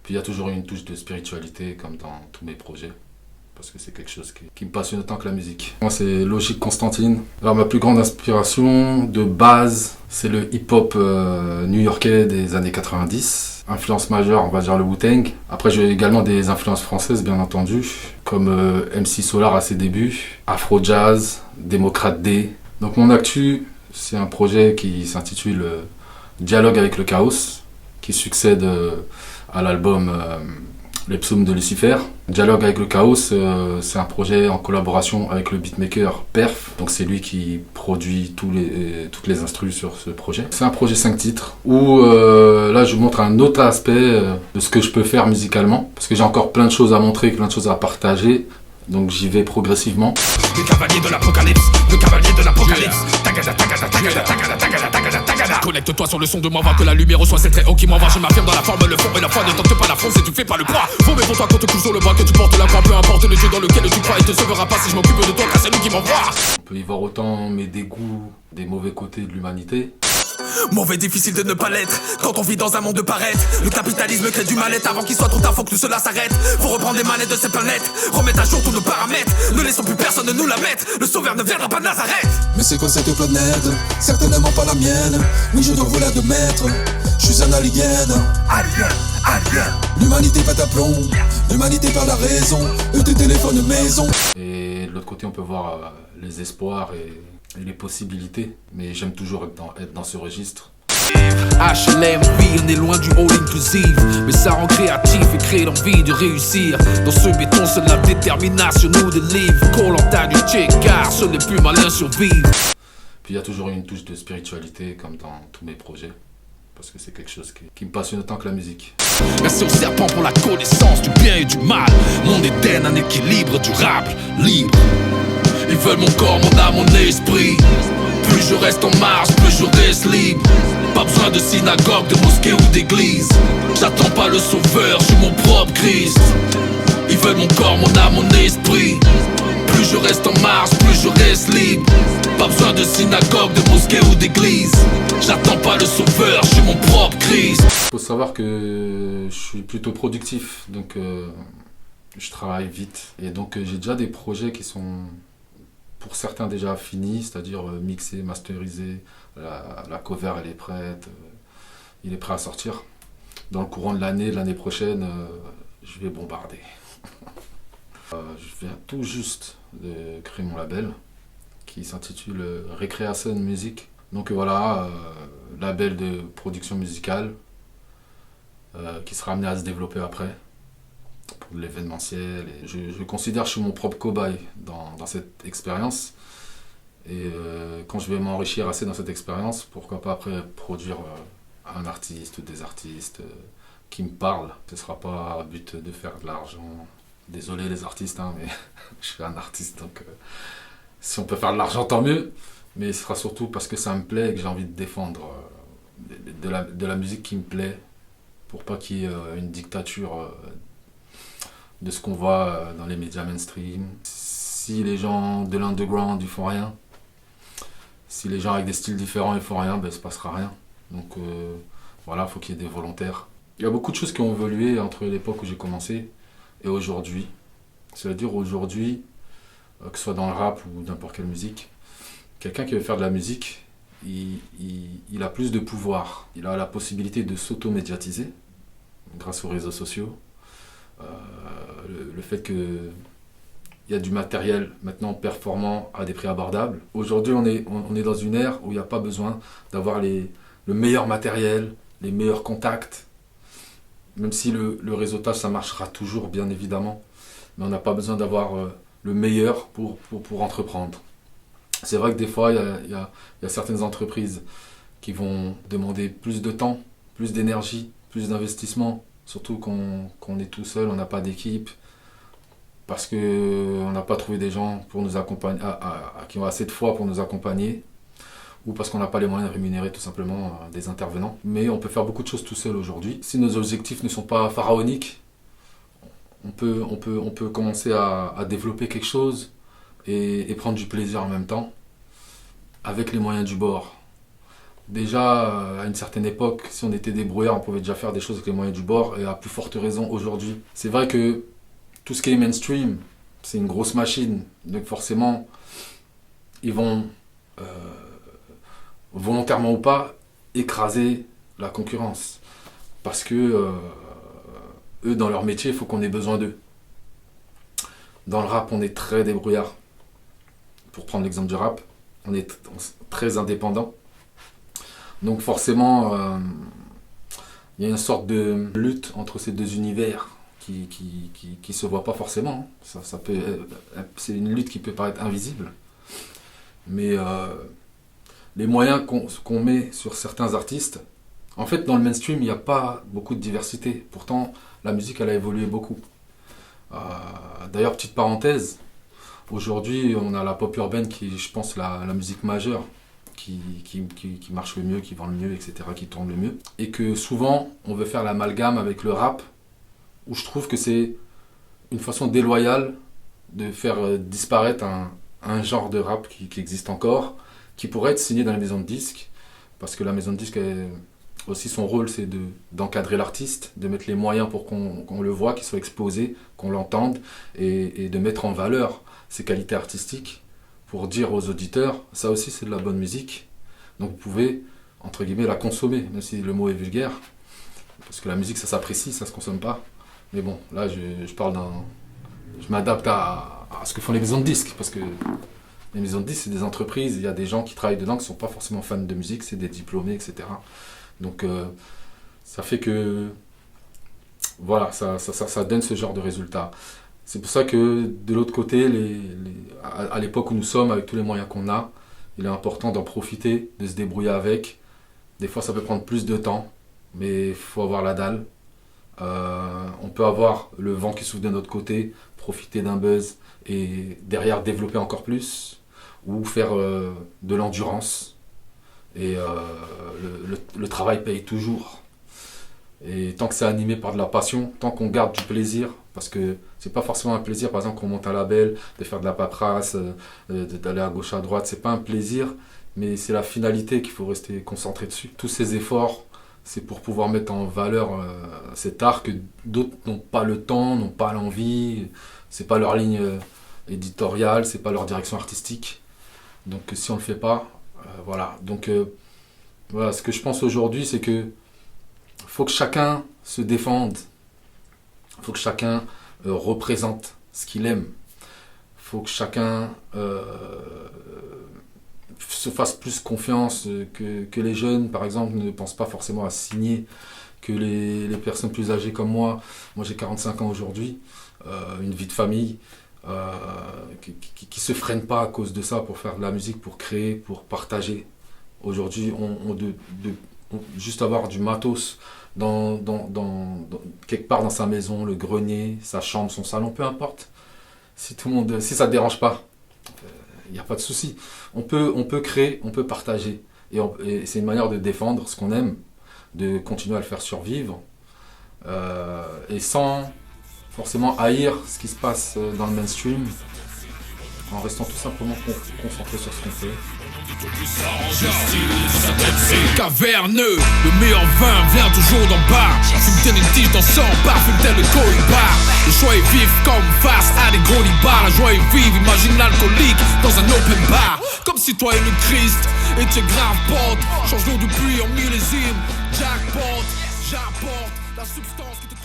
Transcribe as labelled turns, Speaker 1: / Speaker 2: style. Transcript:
Speaker 1: Puis il y a toujours une touche de spiritualité comme dans tous mes projets. Parce que c'est quelque chose qui me passionne autant que la musique. Moi, c'est Logique Constantine. Alors, ma plus grande inspiration de base, c'est le hip-hop new-yorkais des années 90. Influence majeure, on va dire le Wu-Tang. Après, j'ai également des influences françaises, bien entendu, comme MC Solar à ses débuts, Afro-Jazz, Démocrate D. Donc, mon actu, c'est un projet qui s'intitule Dialogue avec le chaos, qui succède à l'album Les Psaumes de Lucifer. Dialogue avec le chaos, c'est un projet en collaboration avec le beatmaker Perf. Donc c'est lui qui produit toutes les instrus sur ce projet. C'est un projet 5 titres où là je vous montre un autre aspect de ce que je peux faire musicalement. Parce que j'ai encore plein de choses à montrer, plein de choses à partager. Donc j'y vais progressivement.
Speaker 2: Le cavalier de l'apocalypse, le cavalier de l'apocalypse. Tagada, tagada, tagada, tagada, tagada, tagada, tagada. Connecte-toi sur le son de moi, que la lumière reçoit ses traits hauts qui m'envoient. Je m'affirme dans la forme, le fond et la foi. Ne tente pas la fonce et tu fais pas le poids. Faut mais pour toi qu'on te couche sur le bras, que tu portes la croix. Peu importe le Dieu dans lequel tu crois, il te sauvera pas si je m'occupe de toi, car c'est lui qui m'envoie.
Speaker 1: On peut y voir autant mes dégoûts des mauvais côtés de l'humanité.
Speaker 2: Mauvais, difficile de ne pas l'être quand on vit dans un monde de paraître. Le capitalisme crée du mal-être avant qu'il soit trop tard, faut que tout cela s'arrête. Faut reprendre les manettes de cette planète, remettre à jour tous nos paramètres. Ne laissons plus personne nous la mettre, le sauveur ne viendra pas de Nazareth.
Speaker 3: Mais c'est quoi cette planète? Certainement pas la mienne. Oui, je dois vous la admettre. Je suis un alien. Alien. L'humanité pète à plomb, l'humanité perd la raison. Eux tes téléphones maison.
Speaker 1: Et de l'autre côté, on peut voir les espoirs et les possibilités. Mais j'aime toujours être dans ce registre.
Speaker 2: HLM, oui, on est loin du all inclusive. Mais ça rend créatif et crée l'envie de réussir. Dans ce béton, c'est la détermination nous délivre. Koh-Lanta du check, car seuls les plus malins survivent.
Speaker 1: Puis il y a toujours une touche de spiritualité comme dans tous mes projets. Parce que c'est quelque chose qui me passionne autant que la musique.
Speaker 2: Merci au serpent pour la connaissance du bien et du mal. Mon Éden, un équilibre durable, libre. Ils veulent mon corps, mon âme, mon esprit. Plus je reste en marche, plus je reste libre. Pas besoin de synagogue, de mosquée ou d'église. J'attends pas le sauveur, je suis mon propre Christ. Ils veulent mon corps, mon âme, mon esprit. Plus je reste en marche, plus je reste libre. Pas besoin de synagogue, de mosquée ou d'église. J'attends pas le sauveur, je suis mon propre Christ.
Speaker 1: Faut savoir que je suis plutôt productif, donc je travaille vite. Et donc j'ai déjà des projets qui sont pour certains déjà finis, c'est-à-dire mixés, masterisés. La cover elle est prête, il est prêt à sortir. Dans le courant de l'année prochaine, je vais bombarder. Je viens tout juste de créer mon label qui s'intitule Recreation Music. Donc voilà, label de production musicale qui sera amené à se développer après pour l'événementiel. Et je considère que je suis mon propre cobaye dans cette expérience. Et quand je vais m'enrichir assez dans cette expérience, pourquoi pas après produire un artiste ou des artistes qui me parlent. Ce ne sera pas à but de faire de l'argent. Désolé les artistes, hein, mais je suis un artiste, donc si on peut faire de l'argent, tant mieux. Mais ce sera surtout parce que ça me plaît et que j'ai envie de défendre de la musique qui me plaît, pour pas qu'il y ait une dictature de ce qu'on voit dans les médias mainstream. Si les gens de l'underground ils font rien, si les gens avec des styles différents ils font rien, ben, il ne se passera rien. Donc voilà, il faut qu'il y ait des volontaires. Il y a beaucoup de choses qui ont évolué entre l'époque où j'ai commencé et aujourd'hui. C'est-à-dire aujourd'hui, que ce soit dans le rap ou n'importe quelle musique, quelqu'un qui veut faire de la musique, il a plus de pouvoir. Il a la possibilité de s'auto-médiatiser grâce aux réseaux sociaux. Le fait qu'il y a du matériel maintenant performant à des prix abordables. Aujourd'hui, on est dans une ère où il n'y a pas besoin d'avoir le meilleur matériel, les meilleurs contacts. Même si le réseautage, ça marchera toujours, bien évidemment. Mais on n'a pas besoin d'avoir le meilleur pour entreprendre. C'est vrai que des fois, il y a certaines entreprises qui vont demander plus de temps, plus d'énergie, plus d'investissement. Surtout qu'on est tout seul, on n'a pas d'équipe. Parce qu'on n'a pas trouvé des gens pour nous accompagner, qui ont assez de foi pour nous accompagner. Ou parce qu'on n'a pas les moyens de rémunérer tout simplement des intervenants. Mais on peut faire beaucoup de choses tout seul aujourd'hui. Si nos objectifs ne sont pas pharaoniques, on peut commencer à développer quelque chose et prendre du plaisir en même temps, avec les moyens du bord. déjà, à une certaine époque, si on était débrouillard, on pouvait déjà faire des choses avec les moyens du bord, et à plus forte raison aujourd'hui. C'est vrai que tout ce qui est mainstream, c'est une grosse machine, donc forcément, ils vont, volontairement ou pas, écraser la concurrence. Parce que eux, dans leur métier, il faut qu'on ait besoin d'eux. Dans le rap, on est très débrouillard. Pour prendre l'exemple du rap, on est très indépendant. Donc forcément, il y a une sorte de lutte entre ces deux univers qui se voit pas forcément. C'est une lutte qui peut paraître invisible. Mais les moyens qu'on met sur certains artistes, en fait, dans le mainstream, il n'y a pas beaucoup de diversité. Pourtant, la musique, elle a évolué beaucoup. D'ailleurs, petite parenthèse, aujourd'hui, on a la pop urbaine qui est, je pense, la musique majeure, qui marche le mieux, qui vend le mieux, etc., qui tourne le mieux. Et que souvent, on veut faire l'amalgame avec le rap, où je trouve que c'est une façon déloyale de faire disparaître un genre de rap qui existe encore, qui pourrait être signé dans la maison de disques, parce que la maison de disques, aussi son rôle, c'est d'encadrer l'artiste, de mettre les moyens pour qu'on le voit, qu'il soit exposé, qu'on l'entende, et de mettre en valeur ses qualités artistiques pour dire aux auditeurs, ça aussi c'est de la bonne musique, donc vous pouvez, entre guillemets, la consommer, même si le mot est vulgaire, parce que la musique ça s'apprécie, ça se consomme pas. Mais bon, là je m'adapte à ce que font les maisons de disques, parce que les maisons de disques c'est des entreprises, il y a des gens qui travaillent dedans qui sont pas forcément fans de musique, c'est des diplômés, etc. Donc ça fait que voilà, ça donne ce genre de résultat. C'est pour ça que de l'autre côté, à l'époque où nous sommes, avec tous les moyens qu'on a, il est important d'en profiter, de se débrouiller avec. Des fois ça peut prendre plus de temps, mais il faut avoir la dalle. On peut avoir le vent qui souffle de notre côté, profiter d'un buzz et derrière développer encore plus, ou faire de l'endurance. Et le travail paye toujours. Et tant que c'est animé par de la passion, tant qu'on garde du plaisir, parce que c'est pas forcément un plaisir, par exemple, qu'on monte un label, de faire de la paperasse, d'aller à gauche à droite, c'est pas un plaisir, mais c'est la finalité qu'il faut rester concentré dessus. Tous ces efforts, c'est pour pouvoir mettre en valeur cet art que d'autres n'ont pas le temps, n'ont pas l'envie, c'est pas leur ligne éditoriale, c'est pas leur direction artistique. Donc si on le fait pas, voilà. Donc voilà, ce que je pense aujourd'hui, c'est que faut que chacun se défende, faut que chacun représente ce qu'il aime, faut que chacun se fasse plus confiance, que les jeunes, par exemple, ne pensent pas forcément à signer, que les personnes plus âgées comme moi j'ai 45 ans aujourd'hui, une vie de famille, qui se freinent pas à cause de ça pour faire de la musique, pour créer, pour partager. Aujourd'hui, juste avoir du matos quelque part dans sa maison, le grenier, sa chambre, son salon, peu importe. Si ça ne dérange pas, il n'y a pas de souci. On peut créer, on peut partager. Et c'est une manière de défendre ce qu'on aime, de continuer à le faire survivre, et sans forcément haïr ce qui se passe dans le mainstream, en restant tout simplement concentré sur ce qu'on fait.
Speaker 2: Caverneux, le meilleur vin vient toujours d'en bas. Fume tel une tige dans son bar, fume tel le cohibar. Le choix est vif comme face à des gros libards. La joie est vive, imagine l'alcoolique dans un open bar. Comme si toi et le Christ étaient grave potes. Change l'eau du puits en millésime. Jackpot, j'apporte la substance qui te